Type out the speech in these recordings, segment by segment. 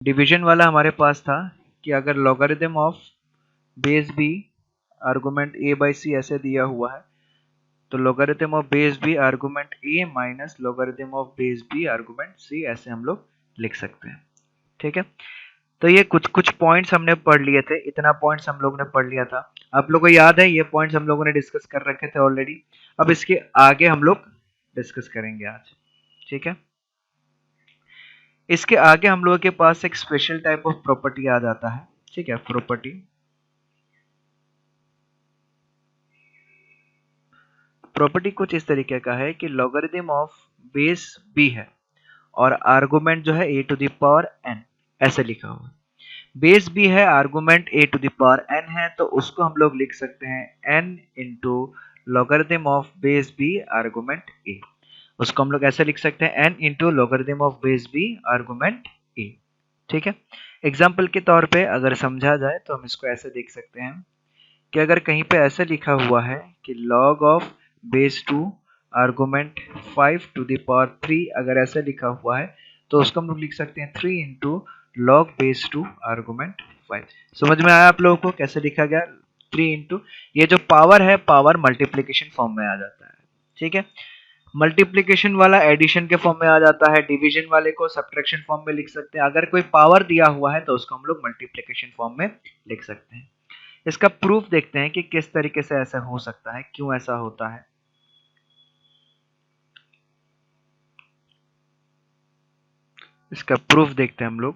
Division वाला हमारे पास था कि अगर logarithm of base B argument A by C ऐसे दिया हुआ है तो logarithm of base B argument A minus logarithm of base B argument C ऐसे हम लोग लिख सकते हैं। ठीक है, तो ये कुछ कुछ पॉइंट्स हमने पढ़ लिए थे, इतना पॉइंट्स हम लोग ने पढ़ लिया था। आप लोगों को याद है ये पॉइंट्स हम लोगों ने डिस्कस कर रखे थे ऑलरेडी। अब इसके आगे हम लोग डिस्कस करेंगे आज। ठीक है, इसके आगे हम लोगों के पास एक स्पेशल टाइप ऑफ प्रॉपर्टी आ जाता है। ठीक है, प्रॉपर्टी कुछ इस तरीके का है कि लॉगरिथम ऑफ बेस बी है और आर्गुमेंट जो है A to the power N ऐसे लिखा हुआ है। बेस बी है, argument A to the power N है, तो उसको हम लोग लिख सकते हैं N into logarithm of base B argument A. उसको हम लोग ऐसे लिख सकते हैं N into logarithm of base B argument A. ठीक है, एग्जाम्पल के तौर पे अगर समझा जाए तो हम इसको ऐसे देख सकते हैं कि अगर कहीं पे ऐसे लिखा हुआ है कि log of base 2 argument 5 to the power 3, अगर ऐसे लिखा हुआ है तो उसको हम लोग लिख सकते हैं 3 इंटू लॉग बेस 2 आर्गुमेंट 5। समझ में आया आप लोगों को कैसे लिखा गया? 3 इंटू, ये जो पावर है पावर मल्टीप्लीकेशन फॉर्म में आ जाता है। ठीक है, मल्टीप्लीकेशन वाला एडिशन के फॉर्म में आ जाता है, डिवीजन वाले को सब्ट्रैक्शन फॉर्म में लिख सकते हैं। अगर कोई पावर दिया हुआ है तो उसको हम लोग मल्टीप्लीकेशन फॉर्म में लिख सकते हैं। इसका प्रूफ देखते हैं कि किस तरीके से ऐसा हो सकता है, क्यों ऐसा होता है। इसका प्रूफ देखते हैं हम लोग।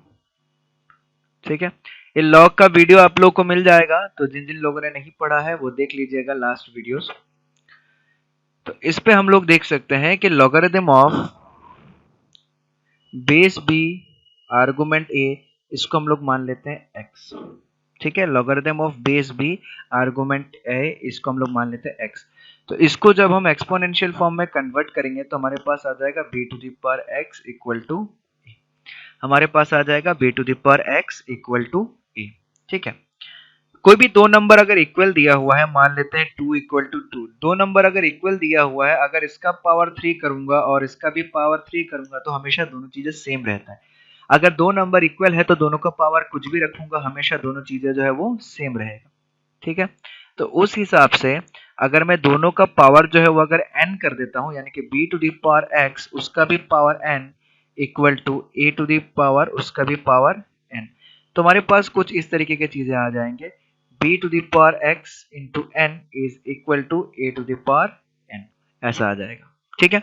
ठीक है, ये लॉग का वीडियो आप लोग को मिल जाएगा, तो जिन जिन लोगों ने नहीं पढ़ा है वो देख लीजिएगा लास्ट वीडियोस। तो इस पे हम लोग देख सकते हैं कि logarithm of base B argument A, इसको हम लोग मान लेते हैं एक्स। ठीक है, logarithm of base B argument A, इसको हम लोग मान लेते हैं एक्स। तो इसको जब हम एक्सपोनेंशियल फॉर्म में कन्वर्ट करेंगे तो हमारे पास आ जाएगा B to the power X equal to, हमारे पास आ जाएगा B to the power X equal to A. ठीक है, कोई भी दो नंबर अगर इक्वल दिया हुआ है, मान लेते हैं 2 इक्वल टू 2, दो नंबर अगर इक्वल दिया हुआ है, अगर इसका पावर 3 करूंगा और इसका भी पावर 3 करूंगा तो हमेशा दोनों चीजें सेम रहता है। अगर दो नंबर इक्वल है तो दोनों का पावर कुछ भी रखूंगा, हमेशा दोनों चीजें जो है वो सेम रहेगा। ठीक है, तो उस हिसाब से अगर मैं दोनों का पावर जो है वो अगर n कर देता हूं, यानी कि b to the power x उसका भी power n equal to a to the power उसका भी पावर n, तो हमारे पास कुछ इस तरीके की चीजें आ जाएंगे। b to the power x into n is equal to a to the power n, ऐसा आ जाएगा। ठीक है,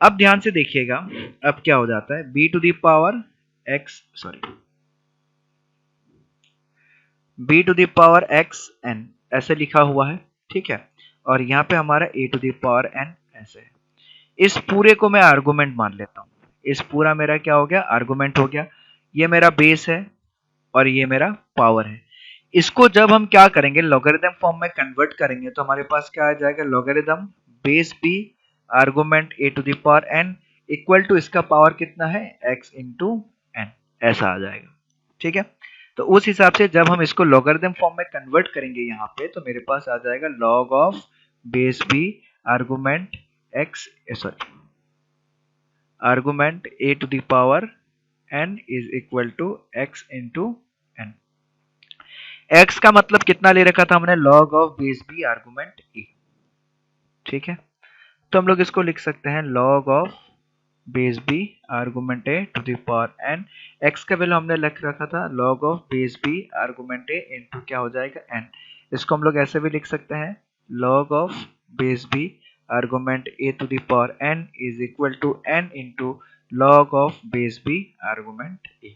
अब ध्यान से देखिएगा अब क्या हो जाता है। b to the power x, sorry, b to the power x n ऐसे लिखा हुआ है। ठीक है, और यहाँ पे हमारा a to the power n ऐसे है। इस पूरे को मैं आर्गुमेंट मान लेता हूँ, इस पूरा मेरा क्या हो गया, आर्गुमेंट हो गया। ये मेरा बेस है और ये मेरा पावर है। इसको जब हम क्या करेंगे, लॉगरिथम फॉर्म में कन्वर्ट करेंगे तो हमारे पास क्या आ जाएगा, logarithm base B argument a to the power n equal to इसका पावर कितना है, x इंटू n, ऐसा आ जाएगा। ठीक है, तो उस हिसाब से जब हम इसको लॉगरिथम फॉर्म में कन्वर्ट करेंगे यहाँ पे, तो मेरे पास आ जाएगा log of base B argument x, sorry, argument a to the power n is equal to x into n। x का मतलब कितना ले रखा था हमने, log of base B argument a। ठीक है, तो हम लोग इसको लिख सकते हैं log of base B argument A to the power n। x का वैल्यू हमने लिख रखा था log of base B argument a into क्या हो जाएगा n। इसको हम लोग ऐसे भी लिख सकते हैं log of base B argument A to the power n is equal to n into log of base B argument A.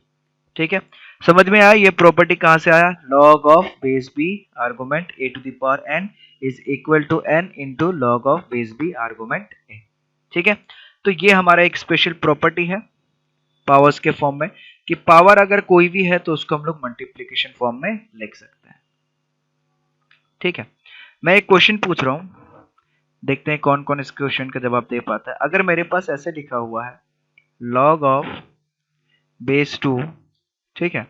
ठीक है, समझ में आया ये प्रॉपर्टी कहां से आया, log of base B argument A to the power n is equal to n into log of base B argument A. ठीक है, तो ये हमारा एक स्पेशल प्रॉपर्टी है पावर्स के फॉर्म में, कि पावर अगर कोई भी है तो उसको हम लोग मल्टीप्लीकेशन फॉर्म में लिख सकते हैं। ठीक है, मैं एक क्वेश्चन पूछ रहा हूं, देखते हैं कौन कौन इस क्वेश्चन का जवाब दे पाता है। अगर मेरे पास ऐसे लिखा हुआ है log ऑफ बेस 2, ठीक है,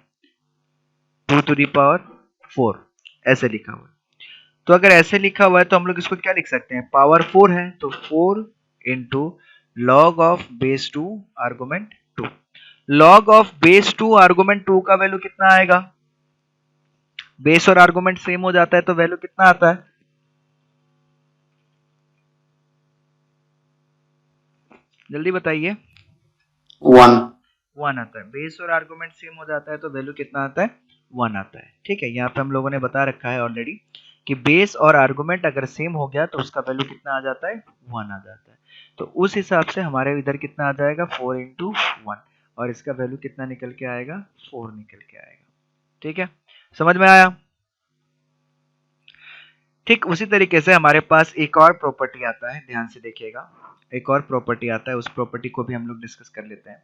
2 टू द पावर 4 ऐसे लिखा हुआ है, तो अगर ऐसे लिखा हुआ है तो हम लोग इसको क्या लिख सकते हैं, पावर 4 है तो 4 into log of base 2 argument 2। Log of base 2 argument 2 का वैल्यू कितना आएगा? बेस और आर्गुमेंट सेम हो जाता है तो वैल्यू कितना आता है? जल्दी बताइए। 1 आता है। बेस और आर्गुमेंट सेम हो जाता है तो वैल्यू कितना आता है? 1 आता है। ठीक है, यहाँ पे हम लोगों ने बता रखा है ऑलरेडी कि बेस और आर्गुमेंट अगर सेम हो गया तो उसका वैल्यू कितना आ जाता है? 1 आ जाता है। तो उस हिसाब से हमारे इधर कितना आ जाएगा? 4 इंटू 1, और इसका वैल्यू कितना निकल के आएगा? 4 निकल के आएगा। ठीक है, समझ में आया? ठीक उसी तरीके से हमारे पास एक और प्रॉपर्टी आता है, ध्यान से देखिएगा। एक और प्रॉपर्टी आता है, उस प्रॉपर्टी को भी हम लोग डिस्कस कर लेते हैं।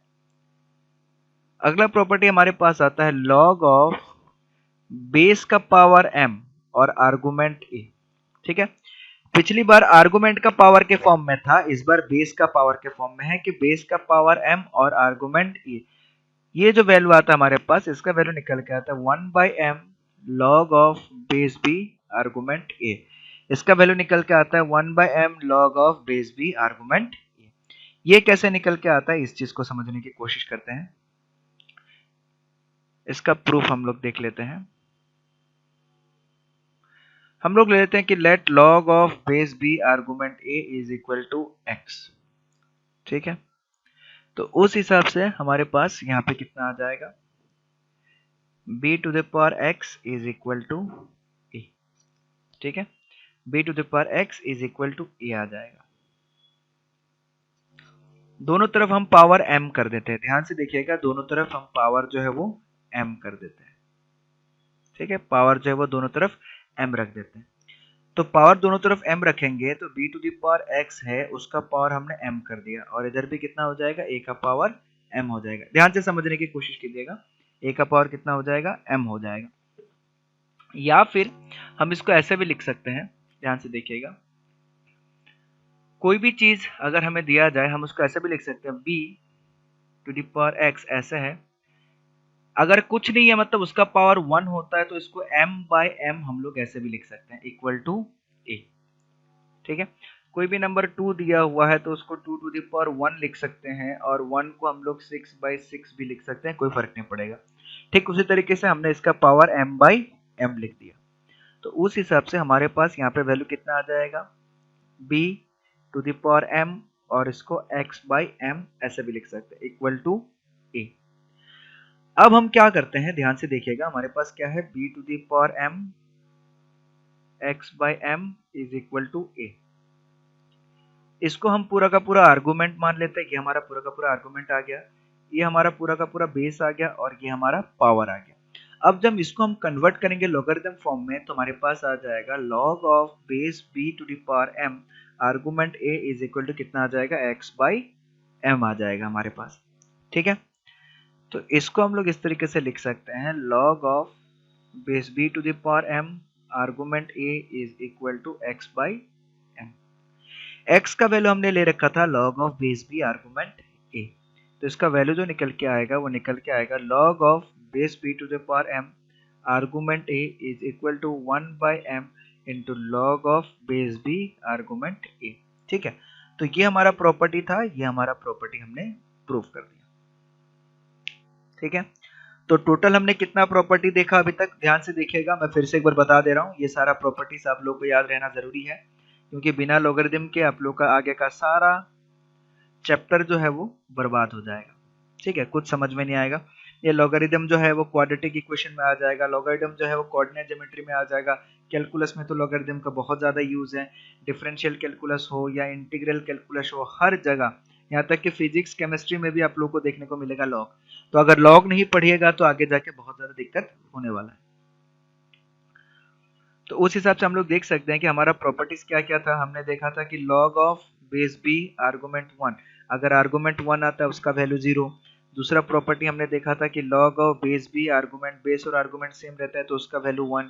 अगला प्रॉपर्टी हमारे पास आता है लॉग ऑफ बेस का पावर m और आर्गुमेंट a। ठीक है, पिछली बार आर्गुमेंट का पावर के फॉर्म में था, इस बार बेस का पावर के फॉर्म में है कि बेस का पावर m और आर्गुमेंट a। ये जो वैल्यू आता है हमारे पास, इसका वैल्यू निकल के आता है 1/m log of base b argument a। इसका वैल्यू निकल के आता है 1/m log of base b argument a। ये कैसे निकल के आता है, इस चीज को समझने की कोशिश करते हैं। इसका प्रूफ हम लोग देख लेते हैं। हम लोग ले लेते हैं कि let log of base b argument a is equal to x। ठीक है, तो उस हिसाब से हमारे पास यहाँ पे कितना आ जाएगा? b to the power x is equal to a। ठीक है, b to the power x is equal to a आ जाएगा। दोनों तरफ हम पावर m कर देते हैं, ध्यान से देखिएगा, दोनों तरफ हम पावर जो है वो m कर देते हैं। ठीक है, पावर जो है वो दोनों तरफ m रख देते हैं। तो पावर दोनों तरफ m रखेंगे तो b to the power x है, उसका पावर हमने m कर दिया, और इधर भी कितना हो जाएगा? a का पावर m हो जाएगा। ध्यान से समझने की कोशिश कीजिएगा, a का पावर कितना हो जाएगा? m हो जाएगा। या फिर हम इसको ऐसे भी लिख सकते हैं, ध्यान से देखिएगा, कोई भी चीज अगर हमें दिया जाए हम उसको ऐसे भी लिख सकते हैं, b to the power x ऐसे है। अगर कुछ नहीं है मतलब उसका पावर 1 होता है तो इसको m/m हम लोग ऐसे भी लिख सकते हैं, इक्वल टू a। ठीक है, कोई भी नंबर 2 दिया हुआ है तो उसको 2 टू द पावर 1 लिख सकते हैं, और 1 को हम लोग 6/6 भी लिख सकते हैं, कोई फर्क नहीं पड़ेगा। ठीक उसी तरीके से हमने इसका पावर m/m लिख दिया, तो उस हिसाब से हमारे पास यहाँ पे वैल्यू कितना आ जाएगा? b to the power m, और इसको x/m ऐसे भी लिख सकते हैं, इक्वल टू a। अब हम क्या करते हैं, ध्यान से देखिएगा, हमारे पास क्या है? b to the power m x/m is equal to a। इसको हम पूरा का पूरा आर्गुमेंट मान लेते हैं, ये हमारा पूरा का पूरा आर्गुमेंट आ गया, ये हमारा पूरा का पूरा बेस आ गया, और ये हमारा पावर आ गया। अब जब इसको हम कन्वर्ट करेंगे लॉगरिथम फॉर्म में तो हमारे पास आ जाएगा log of base b to the power m argument a is equal to कितना आ जाएगा? x/m आ जाएगा हमारे पास। ठीक है, तो इसको हम लोग इस तरीके से लिख सकते हैं, log of base b to the power m argument a is equal to x/m। x का वैल्यू हमने ले रखा था log of base b argument a, तो इसका वैल्यू जो निकल के आएगा वो निकल के आएगा log of base b to the power m argument a is equal to 1/m into log of base b argument a। ठीक है, तो ये हमारा प्रॉपर्टी था, ये हमारा प्रॉपर्टी हमने प्रूव कर दिया। ठीक है, तो टोटल हमने कितना प्रॉपर्टी देखा अभी तक? ध्यान से देखिएगा, मैं फिर से एक बार बता दे रहा हूँ, ये सारा प्रॉपर्टीज आप लोग को याद रहना जरूरी है, क्योंकि बिना लॉगरिथम के आप लोग का आगे का सारा चैप्टर जो है वो बर्बाद हो जाएगा। ठीक है, कुछ समझ में नहीं आएगा। ये लॉगरिथम जो है वो क्वाड्रेटिक इक्वेशन में आ जाएगा, लॉगरिथम जो है वो कोऑर्डिनेट ज्योमेट्री में आ जाएगा, कैलकुलस में तो लॉगरिथम का बहुत ज्यादा यूज है, डिफरेंशियल कैलकुलस हो या इंटीग्रल कैलकुलस हो, हर जगह, यहाँ तक कि फिजिक्स केमिस्ट्री में भी आप लोग को देखने को मिलेगा लॉग। तो अगर लॉग नहीं पढ़िएगा तो आगे जाके बहुत ज्यादा दिक्कत होने वाला है। तो उस हिसाब से हम लोग देख सकते हैं कि हमारा प्रॉपर्टीज क्या क्या था। हमने देखा था कि log of base b argument 1, अगर आर्गुमेंट 1 आता है उसका वैल्यू 0। दूसरा प्रॉपर्टी हमने देखा था कि log of base b argument, base और आर्गुमेंट सेम रहता है तो उसका वैल्यू 1।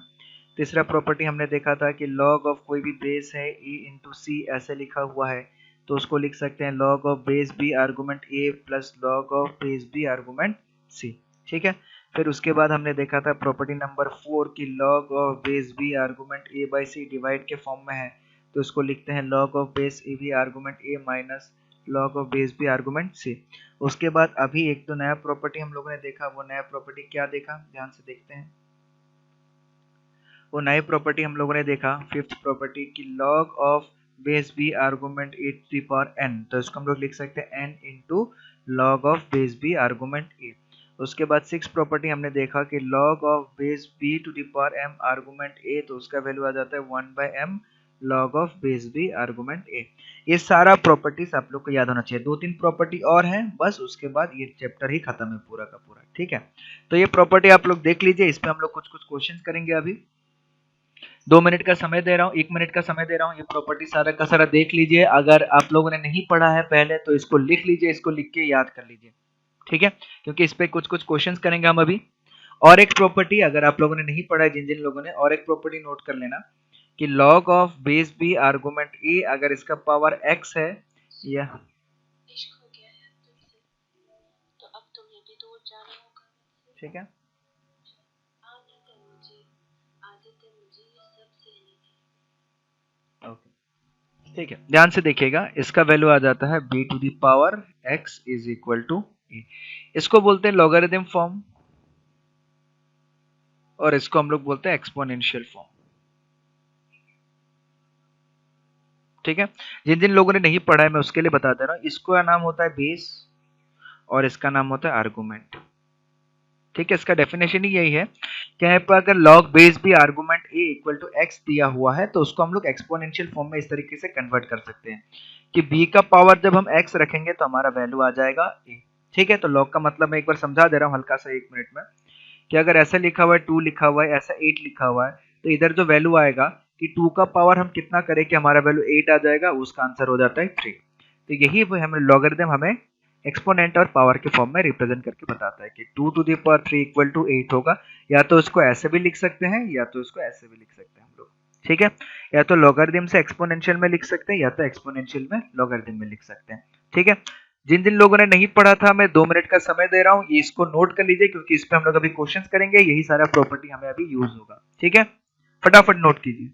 तीसरा प्रॉपर्टी हमने देखा था कि लॉग ऑफ कोई भी बेस है e इंटू सी ऐसे लिखा हुआ है तो उसको लिख सकते हैं log of base b argument a plus log of base b argument c। ठीक है, फिर उसके बाद हमने देखा था प्रॉपर्टी नंबर 4 की log of base b argument a by c divide के फॉर्म में है तो इसको लिखते हैं log of base a b argument a minus log of base b argument c। उसके बाद अभी एक तो नया प्रॉपर्टी हम लोगों ने देखा, वो नया प्रॉपर्टी क्या देखा, ध्यान से देखते हैं। वो नई प्रॉपर्टी हम लोगों ने देखा फिफ्थ प्रॉपर्टी की log of base b argument a to the power n, तो इसको हम लोग लिख सकते हैं n into log of base b argument a। उसके बाद सिक्स प्रॉपर्टी हमने देखा कि log of base b to the power m argument a, तो उसका वैल्यू आ जाता है 1/m log of base b argument a। ये सारा प्रॉपर्टीज आप लोग को याद होना चाहिए। दो तीन प्रॉपर्टी और हैं बस, उसके बाद ये चैप्टर ही खत्म है पूरा का पूरा, ठीक है। तो ये प्रॉपर्टी आप लोग देख लीजिए, इस पे हम लोग कुछ कुछ क्वेश्चंस करेंगे। अभी 2 मिनट का समय दे रहा हूँ, 1 मिनट का समय दे रहा हूँ, ये प्रॉपर्टी सारा का सारा देख लीजिए। अगर आप लोगों ने नहीं पढ़ा है पहले तो इसको लिख लीजिए, इसको लिख के याद कर लीजिए, ठीक है, क्योंकि इस पे कुछ कुछ क्वेश्चंस करेंगे हम अभी। और एक प्रॉपर्टी अगर आप लोगों ने नहीं पढ़ा है, जिन जिन लोगों ने, और एक प्रॉपर्टी नोट कर लेना कि log of base B argument A अगर इसका पावर x है या ठीक है, ओके ठीक है, ध्यान से देखिएगा। इसका वैल्यू आ जाता है b to the power x is equal to A. इसको बोलते हैं लॉगरिथम फॉर्म और इसको हम लोग बोलते हैं एक्सपोनेंशियल फॉर्म, ठीक है। जिन जिन लोगों ने नहीं पढ़ा है मैं उसके लिए बता दे रहा हूँ, इसका नाम होता है बेस और इसका नाम होता है आर्गुमेंट, ठीक है। इसका डेफिनेशन ही यही है कि यहाँ पर अगर log base B argument a equal to x दिया हुआ है तो उसको हम लोग एक्सपोनेंशियल फॉर्म में इस तरीके से कन्वर्ट कर सकते हैं कि b का पावर जब हम x रखेंगे तो हमारा वैल्यू आ जाएगा a, ठीक है। तो log का मतलब मैं एक बार समझा दे रहा हूँ हल्का सा 1 मिनट में, कि अगर ऐसा लिखा हुआ है 2 लिखा हुआ है, ऐसा 8 लिखा हुआ है, तो इधर जो वैल्यू आएगा कि 2 का पावर हम कितना करें कि हमारा वैल्यू 8 आ जाएगा, उसका आंसर हो जाता है 3। तो यही हमें लॉगरिथम हमें एक्सपोनेंट और पावर के फॉर्म में रिप्रेजेंट करके बताता है कि 2 to the power 3 equal to 8 होगा। या तो इसको ऐसे भी लिख सकते हैं या तो इसको ऐसे भी लिख सकते हैं हम लोग, ठीक है। या तो लॉगरिथम से एक्सपोनेंशियल में लिख सकते हैं या तो एक्सपोनेंशियल में लॉगरिथम में लिख सकते हैं, ठीक है। जिन जिन लोगों ने नहीं पढ़ा था मैं 2 मिनट का समय दे रहा हूँ, ये इसको नोट कर लीजिए क्योंकि इस पे हम लोग अभी क्वेश्चंस करेंगे, यही सारा प्रॉपर्टी हमें अभी यूज होगा, ठीक है। फटाफट नोट कीजिए।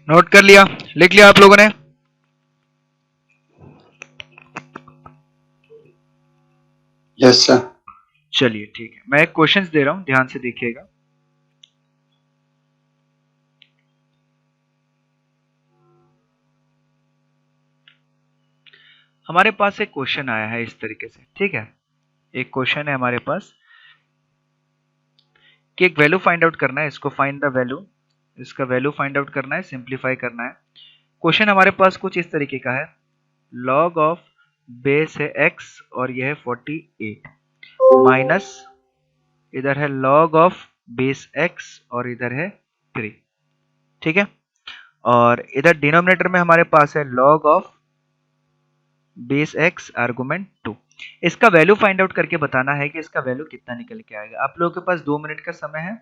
नोट कर लिया, लिख लिया आप लोगों ने? Yes sir. चलिए ठीक है, मैं एक क्वेश्चंस दे रहा हूं, ध्यान से देखिएगा। हमारे पास एक क्वेश्चन आया है इस तरीके से, ठीक है। एक क्वेश्चन है हमारे पास कि एक वैल्यू फाइंड आउट करना है, इसको फाइंड द वैल्यू, इसका वैल्यू फाइंड आउट करना है, सिंप्लीफाई करना है। क्वेश्चन हमारे पास कुछ इस तरीके का है, log ऑफ बेस है x और यह है 48 माइनस इधर है log ऑफ बेस x और इधर है 3, ठीक है। और इधर डिनोमिनेटर में हमारे पास है log of base x argument 2। इसका वैल्यू फाइंड आउट करके बताना है कि इसका वैल्यू कितना निकल के आएगा। आप लोगों के पास 2 मिनट का समय है,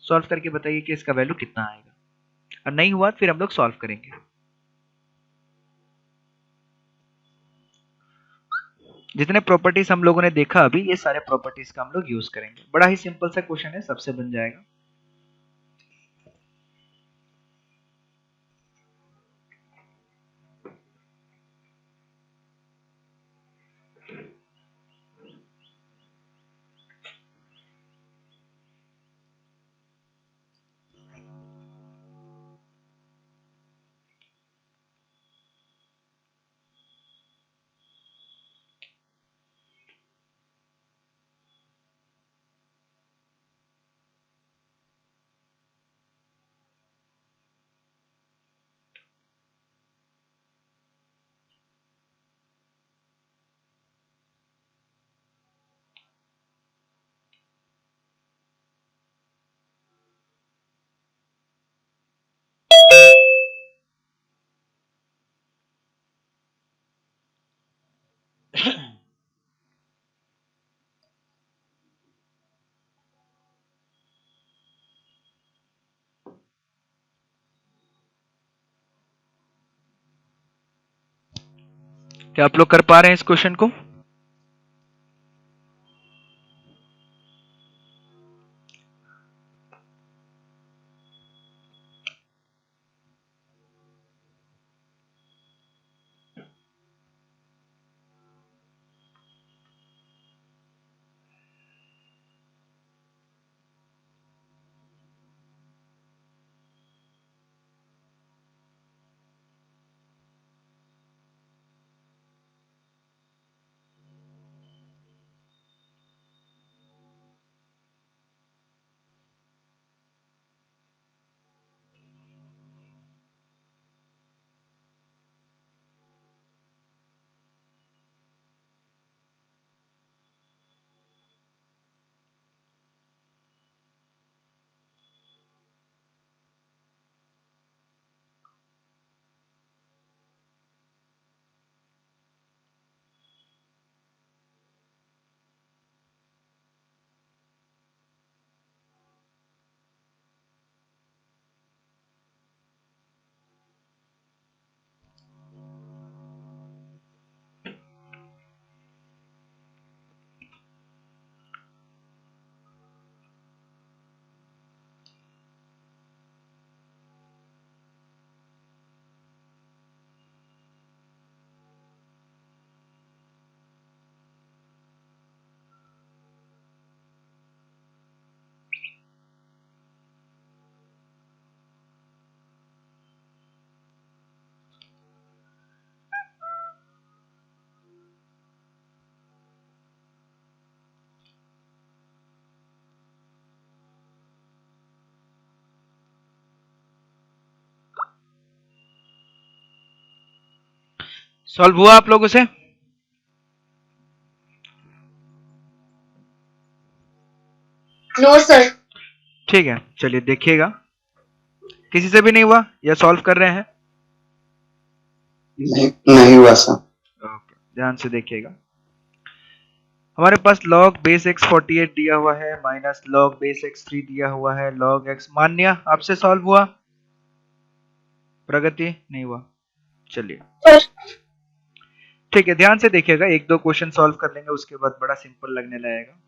सॉल्व करके बताइए कि इसका वैल्यू कितना आएगा, और नहीं हुआ फिर हम लोग सॉल्व करेंगे। जितने प्रॉपर्टीज हम लोगों ने देखा अभी, ये सारे प्रॉपर्टीज का हम लोग यूज करेंगे। बड़ा ही सिंपल सा क्वेश्चन है, सबसे बन जाएगा। क्या आप लोग कर पा रहे हैं इस क्वेश्चन को? सॉल्व हुआ आप लोगों से? No sir. ठीक है, चलिए देखिएगा। किसी से भी नहीं हुआ या सॉल्व कर रहे हैं? नहीं हुआ सर। ओके, ध्यान से देखिएगा। हमारे पास log बेस x 48 दिया हुआ है, माइनस log बेस x 3 दिया हुआ है, log x मान्य आपसे सॉल्व हुआ? प्रगति नहीं हुआ। चलिए ठीक है, ध्यान से देखिएगा, एक दो क्वेश्चन सॉल्व कर लेंगे, उसके बाद बड़ा सिंपल लगने लगेगा।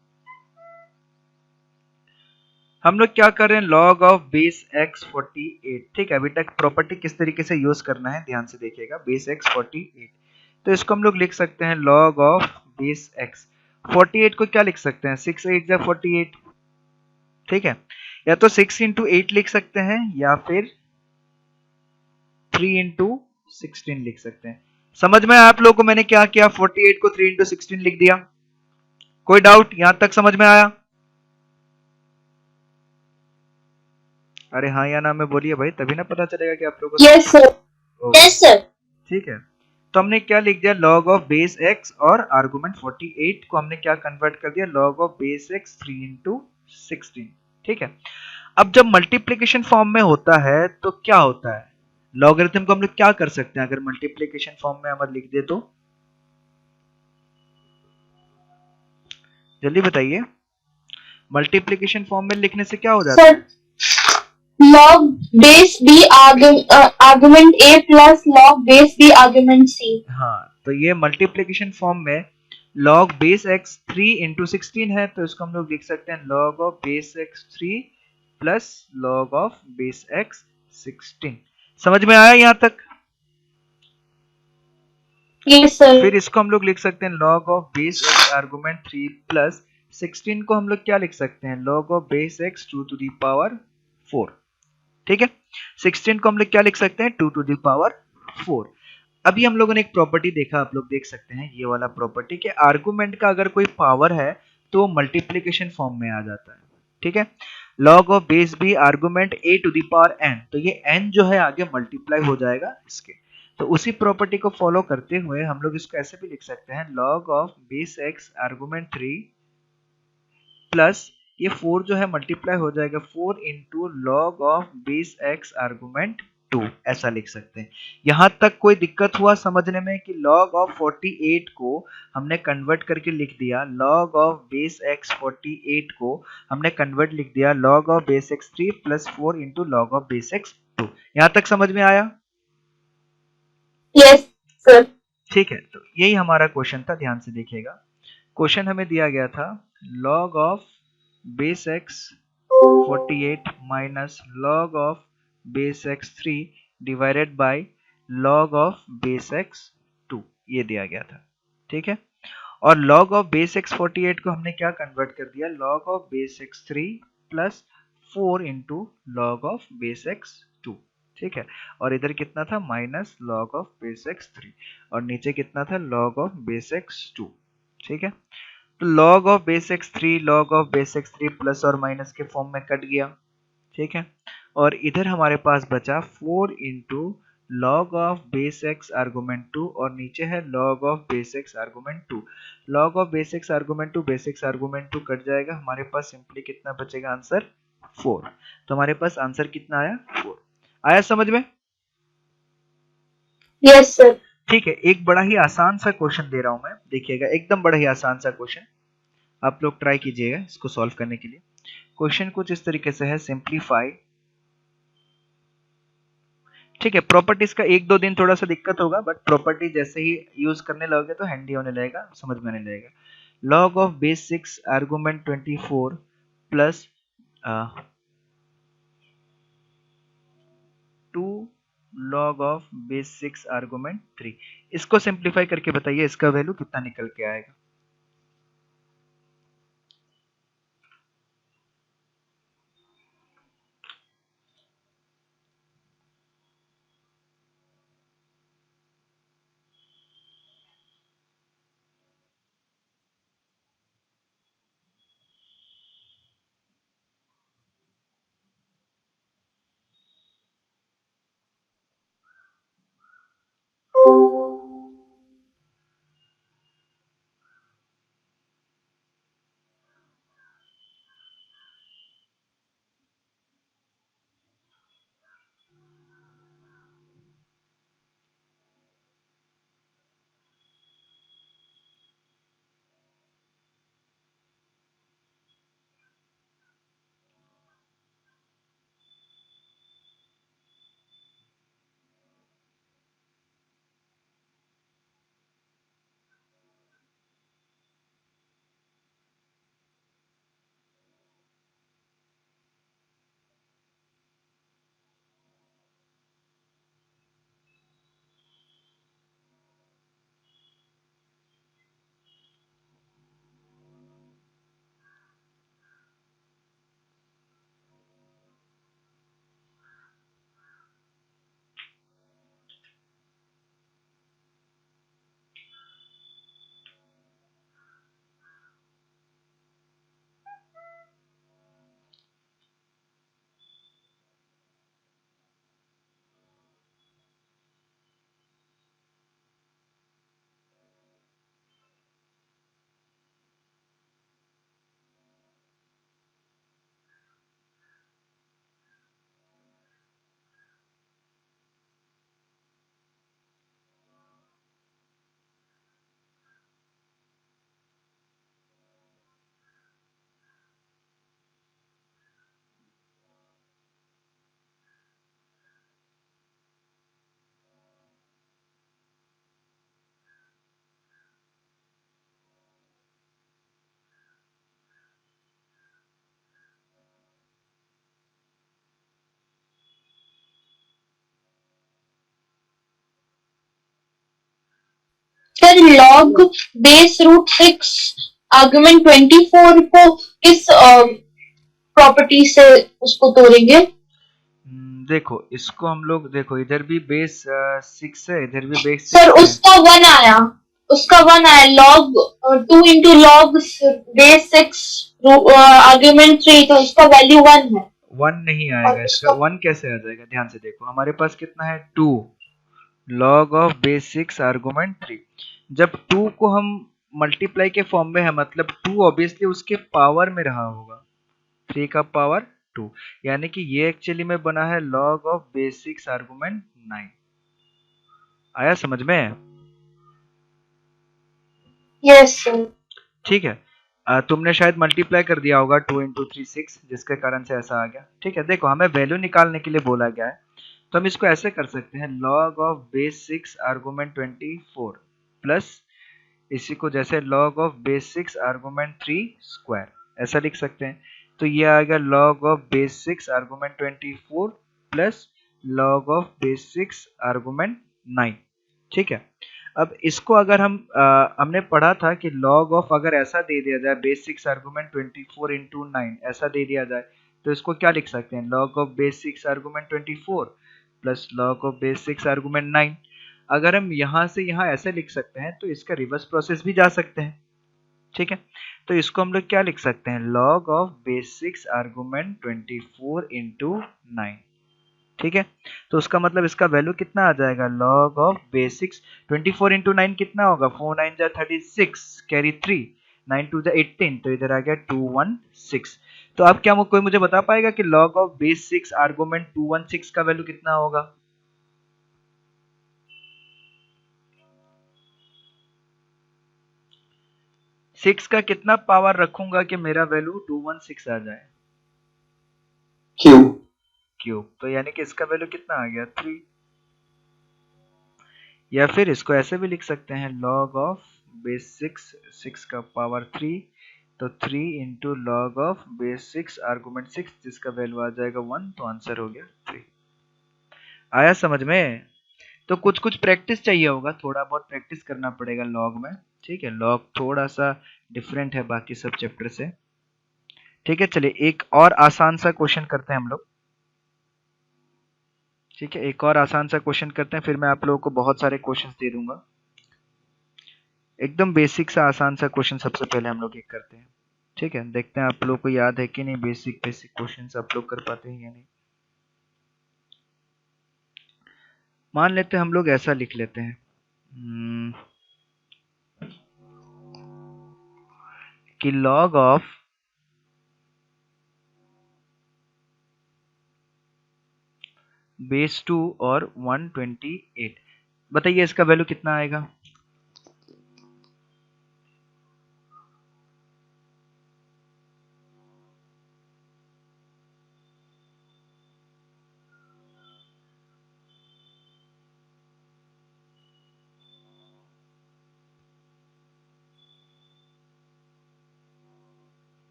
हम लोग क्या कर रहे हैं, log ऑफ बेस x 48। ठीक है, अभी तक प्रॉपर्टी किस तरीके से यूज करना है ध्यान से देखिएगा। बेस x 48, तो इसको हम लोग लिख सकते हैं log ऑफ बेस x 48 को क्या लिख सकते हैं, 6 8 जा 48। ठीक है, या तो 6 इंटू 8 लिख सकते हैं या फिर 3 इंटू 16 लिख सकते हैं। समझ में आप लोगों को मैंने क्या किया, 48 को 3 इंटू 16 लिख दिया। कोई डाउट यहां तक समझ में आया? अरे हाँ या ना में बोलिए भाई, तभी ना पता चलेगा कि आप लोगों को। Yes sir. Yes sir. ठीक है, तो हमने क्या लिख दिया, log ऑफ बेस x और आर्गुमेंट 48 को हमने क्या कन्वर्ट कर दिया, log of base x 3 into 16। ठीक है, अब जब मल्टीप्लीकेशन फॉर्म में होता है तो क्या होता है, लॉगरिथम को हम लोग क्या कर सकते हैं अगर मल्टीप्लीकेशन फॉर्म में हम लिख दे तो? जल्दी बताइए, मल्टीप्लीकेशन फॉर्म में लिखने से क्या हो जाता है? log base b argument a plus log base b argument c। हाँ, तो ये मल्टीप्लीकेशन फॉर्म में log बेस x 3 इंटू 16 है, तो इसको हम लोग लिख सकते हैं log of base x 3 plus log of base x 16। समझ में आया यहाँ तक? Yes sir. फिर इसको हम लोग लिख सकते हैं log of base x argument 3 plus 16 को हम लोग क्या लिख सकते हैं, log of base x 2 to the power 4। ठीक है, 16 को हम लोग क्या लिख सकते हैं, 2 टू दी पावर 4। अभी हम लोगों ने एक प्रॉपर्टी देखा, आप लोग देख सकते हैं ये वाला प्रॉपर्टी के आर्गुमेंट का अगर कोई पावर है तो मल्टीप्लीकेशन फॉर्म में आ जाता है। ठीक है, log of base b argument a to the power n, तो ये n जो है आगे मल्टीप्लाई हो जाएगा इसके। तो उसी प्रॉपर्टी को फॉलो करते हुए हम लोग इसको ऐसे भी लिख सकते हैं, log of base x argument 3 plus ये 4 जो है मल्टीप्लाई हो जाएगा 4 into log of base x argument 2, ऐसा लिख सकते हैं। यहां तक कोई दिक्कत हुआ समझने में कि log ऑफ 48 को हमने कन्वर्ट करके लिख दिया, log ऑफ बेस x 48 को हमने कन्वर्ट लिख दिया log of base x 3 plus 4 into log of base x 2। यहां तक समझ में आया? Yes sir. ठीक है, तो यही हमारा क्वेश्चन था, ध्यान से देखिएगा। क्वेश्चन हमें दिया गया था log of base x 48 minus log of base x 3 divided by log of base x 2, ये दिया गया था। ठीक है, और log ऑफ बेस x 48 को हमने क्या कन्वर्ट कर दिया, log of base x 3 plus 4 into log of base x 2। ठीक है, और इधर कितना था, minus log of base x 3, और नीचे कितना था, log ऑफ बेस x 2। ठीक है, तो log of base x 3 log of base x 3 plus और माइनस के फॉर्म में कट गया। ठीक है, और इधर हमारे पास बचा 4 into log of base x argument 2, और नीचे है log of base x argument 2। log of base x argument 2 base x argument 2 cut जाएगा, हमारे पास सिंपली कितना बचेगा, आंसर 4। तो हमारे पास आंसर कितना आया, 4 आया समझ में। Yes sir. ठीक है, एक बड़ा ही आसान सा क्वेश्चन दे रहा हूं मैं, देखिएगा, एकदम बड़ा ही आसान सा क्वेश्चन, आप लोग ट्राई कीजिएगा इसको सॉल्व करने के लिए। क्वेश्चन कुछ इस तरीके से है, सिंप्लीफाई। ठीक है, प्रॉपर्टीज का 1-2 दिन थोड़ा सा दिक्कत होगा, बट प्रॉपर्टी जैसे ही यूज करने लगोगे तो हैंडी होने लगेगा, समझ में आने लगेगा। log of base 6 argument 24 plus 2 log of base 6 argument 3, इसको सिंप्लीफाई करके बताइए इसका वैल्यू कितना निकल के आएगा। Sir log base root 6 argument 24 को किस प्रॉपर्टी से उसको तोड़ेंगे? देखो इसको हम लोग, देखो इधर भी बेस 6 है, इधर भी बेस 6 सर है। उसका 1 आया, log 2 into log base 6 argument 3, तो इसका वैल्यू 1 है। 1 नहीं आएगा, इसका 1 कैसे आ जाएगा, ध्यान से देखो, हमारे पास कितना है, 2 log ऑफ बेस 6 आर्गुमेंट 3। जब 2 को हम मल्टीप्लाई के फॉर्म में है, मतलब 2 ऑब्वियसली उसके पावर में रहा होगा, 3 का पावर 2, यानी कि ये एक्चुअली में बना है log ऑफ बेस 6 आर्गुमेंट 9। आया समझ में? Yes sir. ठीक है, तुमने शायद मल्टीप्लाई कर दिया होगा 2 इंटू 3 6, जिसके कारण से ऐसा आ गया। ठीक है, देखो हमें वैल्यू निकालने के लिए बोला गया है, तो हम इसको ऐसे कर सकते हैं, log of base 6 argument 24 plus इसी को जैसे log of base 6 argument 3 square ऐसा लिख सकते हैं। तो ये आएगा log of base 6 argument 24 plus log of base 6 argument 9। ठीक है, अब इसको अगर हम हमने पढ़ा था कि log ऑफ अगर ऐसा दे दिया जाए बेस 6 आर्गुमेंट 24 इंटू 9 ऐसा दे दिया जाए तो इसको क्या लिख सकते हैं, log of base 6 argument 24 plus log of base 6 argument 9। अगर हम यहाँ से यहाँ ऐसे लिख सकते हैं तो इसका रिवर्स प्रोसेस भी जा सकते हैं। ठीक है, तो इसको हम लोग क्या लिख सकते हैं, log of base 6 argument 24 into 9। ठीक है, तो उसका मतलब इसका वैल्यू कितना आ जाएगा, log ऑफ बेस 6 24 इंटू 9 कितना होगा, 4 9 जा 36 कैरी 3 9 2 जा 18 तो इधर आ गया 216। तो अब क्या कोई मुझे बता पाएगा कि log ऑफ बेस 6 आर्गुमेंट 216 का वैल्यू कितना होगा। सिक्स का कितना पावर रखूंगा कि मेरा वैल्यू 216 आ जाए, क्यूब। तो यानी कि इसका वैल्यू कितना आ गया 3। या फिर इसको ऐसे भी लिख सकते हैं log ऑफ बेस 6 का पावर 3 तो 3 into log of base 6 argument 6 जिसका वैल्यू आ जाएगा 1 तो आंसर हो गया 3। आया समझ में। तो कुछ कुछ प्रैक्टिस चाहिए होगा, थोड़ा बहुत प्रैक्टिस करना पड़ेगा लॉग में। ठीक है, लॉग थोड़ा सा डिफरेंट है बाकी सब चैप्टर से। ठीक है, चलिए एक और आसान सा क्वेश्चन करते हैं हम लोग। ठीक है, एक और आसान सा क्वेश्चन करते हैं, फिर मैं आप लोगों को बहुत सारे क्वेश्चंस दे दूंगा। एकदम बेसिक सा आसान सा क्वेश्चन सबसे पहले हम लोग एक करते हैं। ठीक है, देखते हैं आप लोगों को याद है कि नहीं, बेसिक क्वेश्चंस आप लोग कर पाते हैं या नहीं। मान लेते हैं हम लोग ऐसा लिख लेते हैं कि log ऑफ बेस 2 और 128, बताइए इसका वैल्यू कितना आएगा।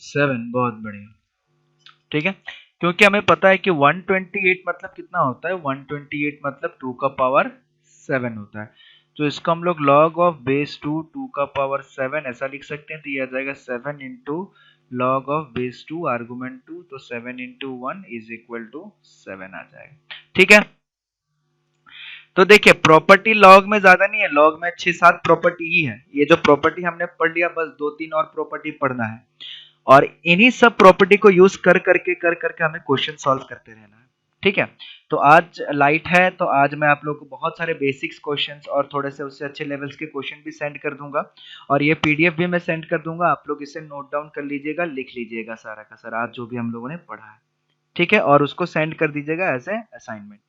सेवन, बहुत बढ़िया। ठीक है, क्योंकि हमें पता है कि 128 मतलब कितना होता है, 128 मतलब 2 का पावर 7 होता है। तो इसको हम लोग log ऑफ बेस 2 का पावर 7 ऐसा लिख सकते हैं। तो ये आ जाएगा 7 into log of base 2 argument 2 तो 7 इंटू 1 इज इक्वल टू 7 आ जाएगा। ठीक है, तो देखिए प्रॉपर्टी लॉग में ज्यादा नहीं है, लॉग में 6-7 प्रॉपर्टी ही है। ये जो प्रॉपर्टी हमने पढ़ लिया, बस 2-3 और प्रॉपर्टी पढ़ना है और इन्हीं सब प्रॉपर्टी को यूज कर करके हमें क्वेश्चन सॉल्व करते रहना है। ठीक है, तो आज लाइट है तो आज मैं आप लोगों को बहुत सारे बेसिक्स क्वेश्चंस और थोड़े से उससे अच्छे लेवल्स के क्वेश्चन भी सेंड कर दूंगा और ये पीडीएफ भी मैं सेंड कर दूंगा। आप लोग इसे नोट डाउन कर लीजिएगा, लिख लीजिएगा सारा का सारा आज जो भी हम लोगों ने पढ़ा है। ठीक है, और उसको सेंड कर दीजिएगा एज ए असाइनमेंट।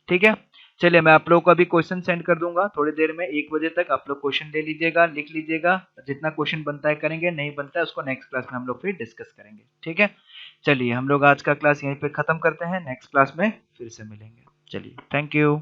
ठीक है, चलिए मैं आप लोगों को अभी क्वेश्चन सेंड कर दूंगा थोड़ी देर में, 1 बजे तक आप लोग क्वेश्चन ले लीजिएगा, लिख लीजिएगा। जितना क्वेश्चन बनता है करेंगे, नहीं बनता है उसको नेक्स्ट क्लास में हम लोग फिर डिस्कस करेंगे। ठीक है, चलिए हम लोग आज का क्लास यहीं पे खत्म करते हैं, नेक्स्ट क्लास में फिर से मिलेंगे। चलिए, थैंक यू।